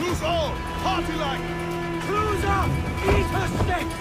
Cruise all! Party like! Cruise up! Eat her sticks!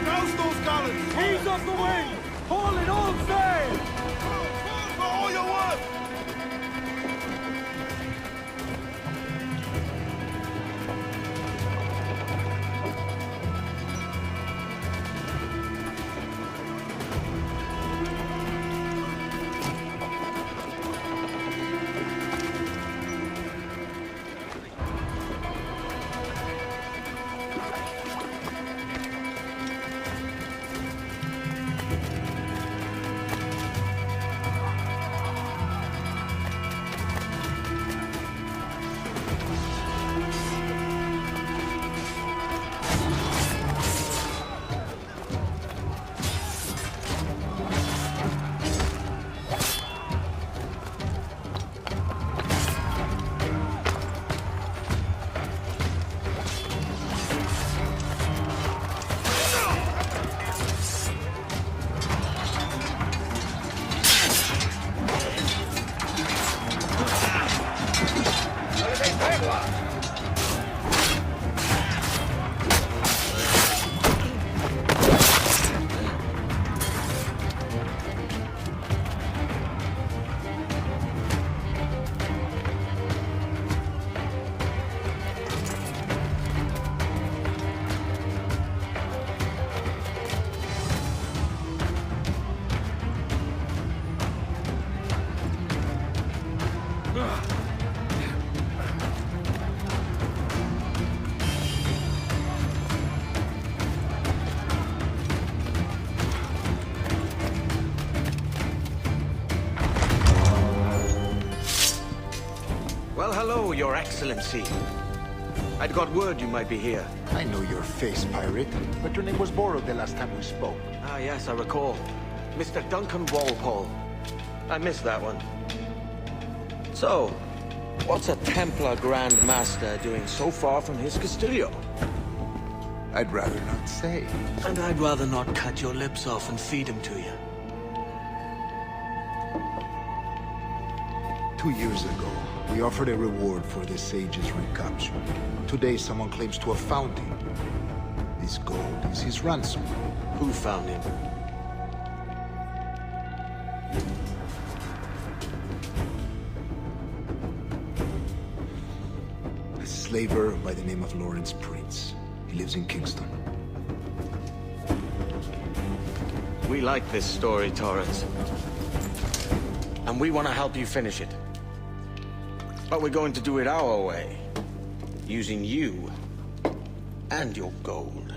Douse those gallons! Ease off the wind! Haul it all sail! For all your work! Well, hello, Your Excellency. I'd got word you might be here. I know your face, pirate, but your name was borrowed the last time we spoke. Ah, yes, I recall. Mr. Duncan Walpole. I missed that one. So, what's a Templar Grand Master doing so far from his Castillo? I'd rather not say. And I'd rather not cut your lips off and feed him to you. 2 years ago, we offered a reward for the sage's recapture. Today, someone claims to have found him. This gold is his ransom. Who found him? A slaver by the name of Lawrence Prince. He lives in Kingston. We like this story, Torrens. And we want to help you finish it. But we're going to do it our way. Using you and your gold.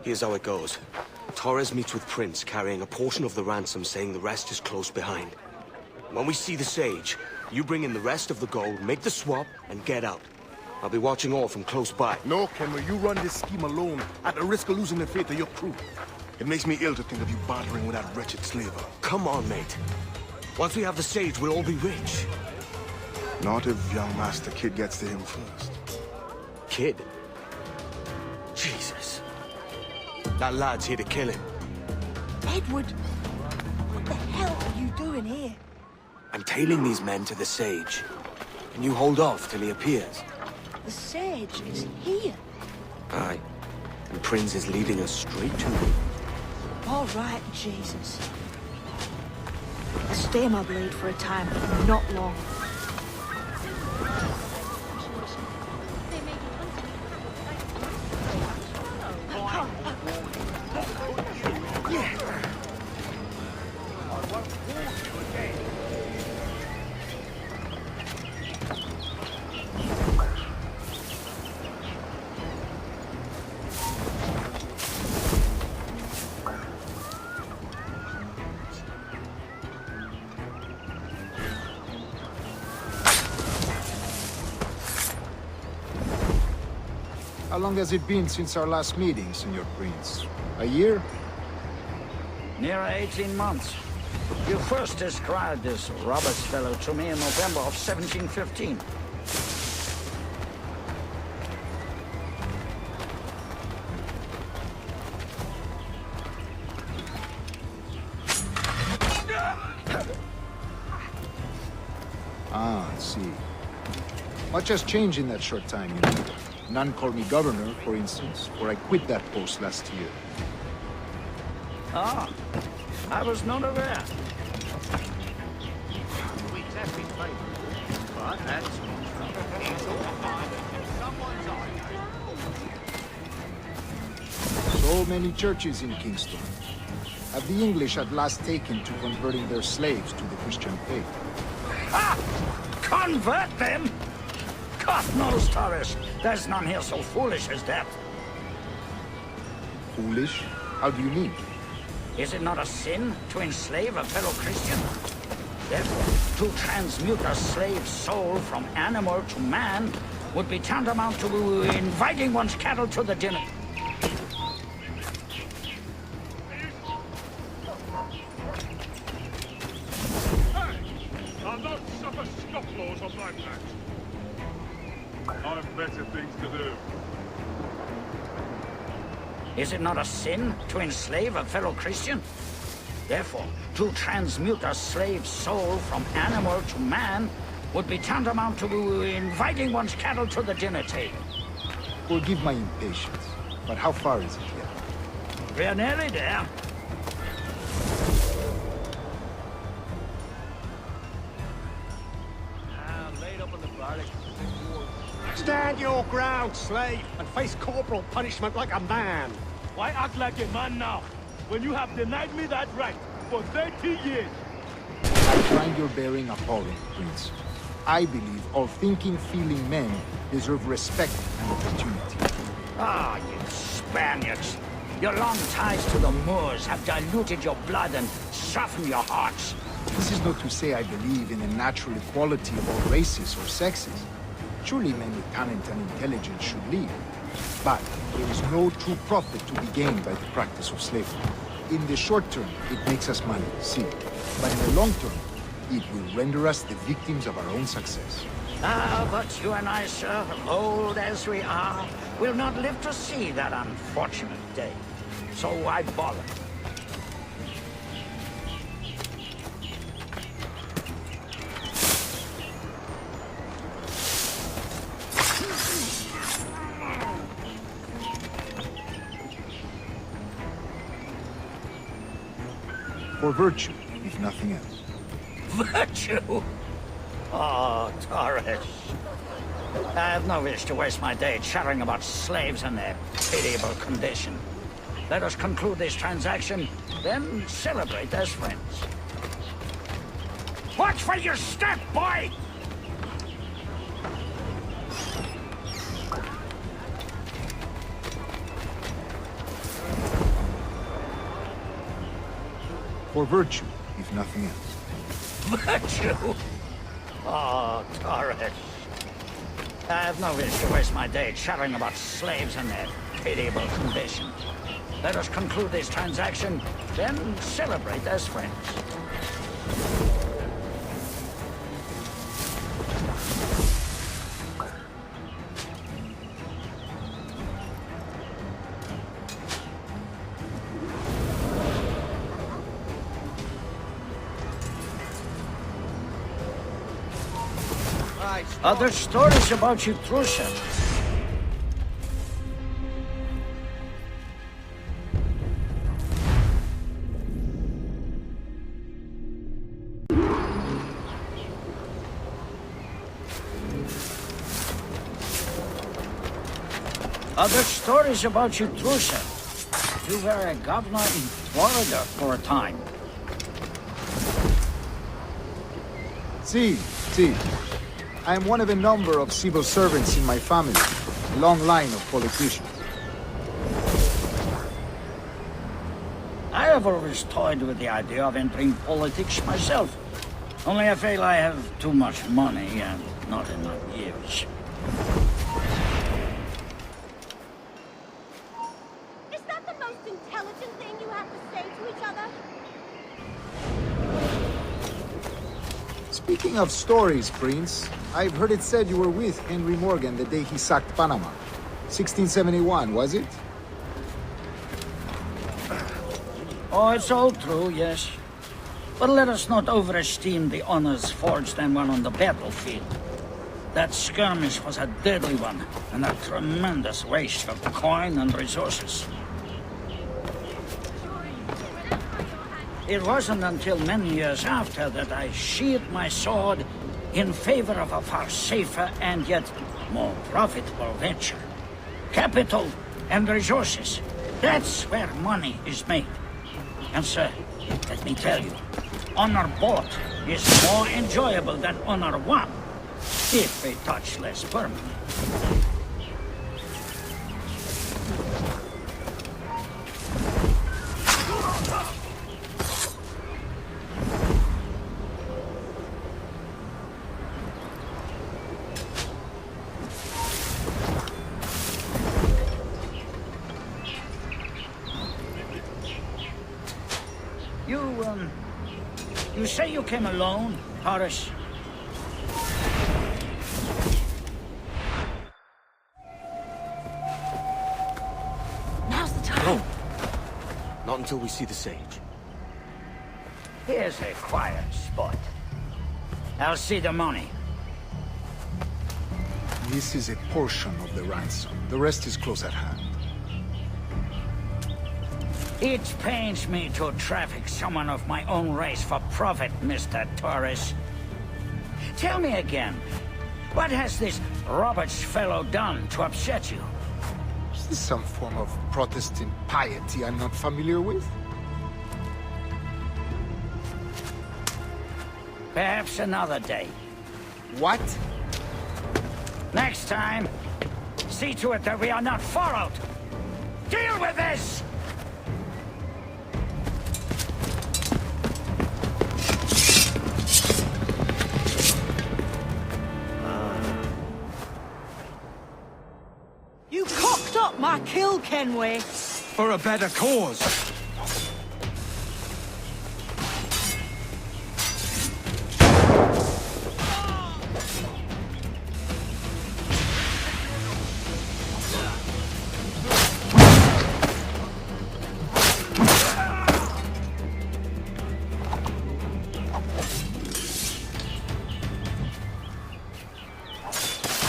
Here's how it goes. Torres meets with Prince, carrying a portion of the ransom, saying the rest is close behind. When we see the Sage, you bring in the rest of the gold, make the swap, and get out. I'll be watching all from close by. No, Kenway, you run this scheme alone, at the risk of losing the faith of your crew. It makes me ill to think of you bartering with that wretched slaver. Come on, mate. Once we have the Sage, we'll all be rich. Not if young Master Kid gets to him first. Kid? Jesus. That lad's here to kill him. Edward, what the hell are you doing here? I'm tailing these men to the Sage. Can you hold off till he appears? The Sage is here. Aye. And Prince is leading us straight to him. All right, Jesus. Stay my blade for a time, but not long. How long has it been since our last meeting, Senor Prince? A year? Near 18 months. You first described this Roberts fellow to me in November of 1715. Ah, I see. Much has changed in that short time, you know. None called me governor, for instance, for I quit that post last year. Ah, I was not aware. So many churches in Kingston. Have the English at last taken to converting their slaves to the Christian faith? Ah! Convert them? God knows, Torres. There's none here so foolish as that. Foolish? How do you mean? Is it not a sin to enslave a fellow Christian? Therefore, to transmute a slave's soul from animal to man would be tantamount to inviting one's cattle to the dinner. I'll not suffer scofflaws on my back. I've better things to do. Is it not a sin to enslave a fellow Christian? Therefore, to transmute a slave's soul from animal to man would be tantamount to inviting one's cattle to the dinner table. Forgive my impatience, but how far is it yet? We're nearly there. Stand your ground, slave, and face corporal punishment like a man. Why act like a man now, when you have denied me that right for 30 years? I find your bearing appalling, Prince. I believe all thinking, feeling men deserve respect and opportunity. Ah, you Spaniards. Your long ties to the Moors have diluted your blood and softened your hearts. This is not to say I believe in the natural equality of all races or sexes. Surely men with talent and intelligence should lead. But there is no true profit to be gained by the practice of slavery. In the short term, it makes us money, see. But in the long term, it will render us the victims of our own success. Ah, but you and I, sir, old as we are, will not live to see that unfortunate day. So why bother? For virtue, if nothing else. Virtue? Oh, Torres. I have no wish to waste my day chattering about slaves and their pitiable condition. Let us conclude this transaction, then celebrate as friends. Watch for your step, boy! For virtue, if nothing else. Virtue? Oh, Torres. I have no wish to waste my day chattering about slaves and their pitiable condition. Let us conclude this transaction, then celebrate as friends. Other stories about you, Trusha. Other stories about you true, sir. You were a governor in Florida for a time. See. I am one of a number of civil servants in my family. A long line of politicians. I have always toyed with the idea of entering politics myself. Only I feel I have too much money and not enough years. Is that the most intelligent thing you have to say to each other? Speaking of stories, Prince, I've heard it said you were with Henry Morgan the day he sacked Panama. 1671, was it? Oh, it's all true, yes. But let us not overesteem the honors forged and won on the battlefield. That skirmish was a deadly one, and a tremendous waste of coin and resources. It wasn't until many years after that I sheathed my sword in favor of a far safer and yet more profitable venture. Capital and resources. That's where money is made. And sir, let me tell you, honor bought is more enjoyable than honor won, if a touch less permanent. You say you came alone, Horace? Now's the time. No. Not until we see the sage. Here's a quiet spot. I'll see the money. This is a portion of the ransom. The rest is close at hand. It pains me to traffic someone of my own race for profit, Mr. Torres. Tell me again, what has this Roberts fellow done to upset you? Is this some form of Protestant piety I'm not familiar with? Perhaps another day. What? Next time, see to it that we are not followed. Deal with this! You cocked up my kill, Kenway. For a better cause.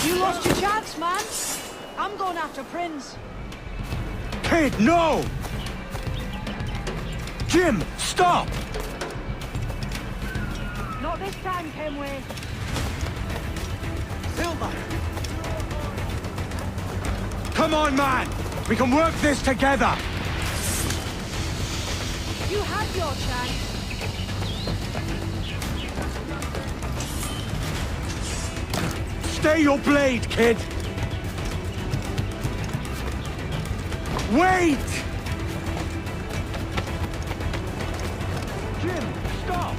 You lost your chance, man. I'm going after Prince. Kid, no! Jim, stop! Not this time, Kenway. Silva! Come on, man! We can work this together! You had your chance. Stay your blade, kid! Wait! Jim, stop!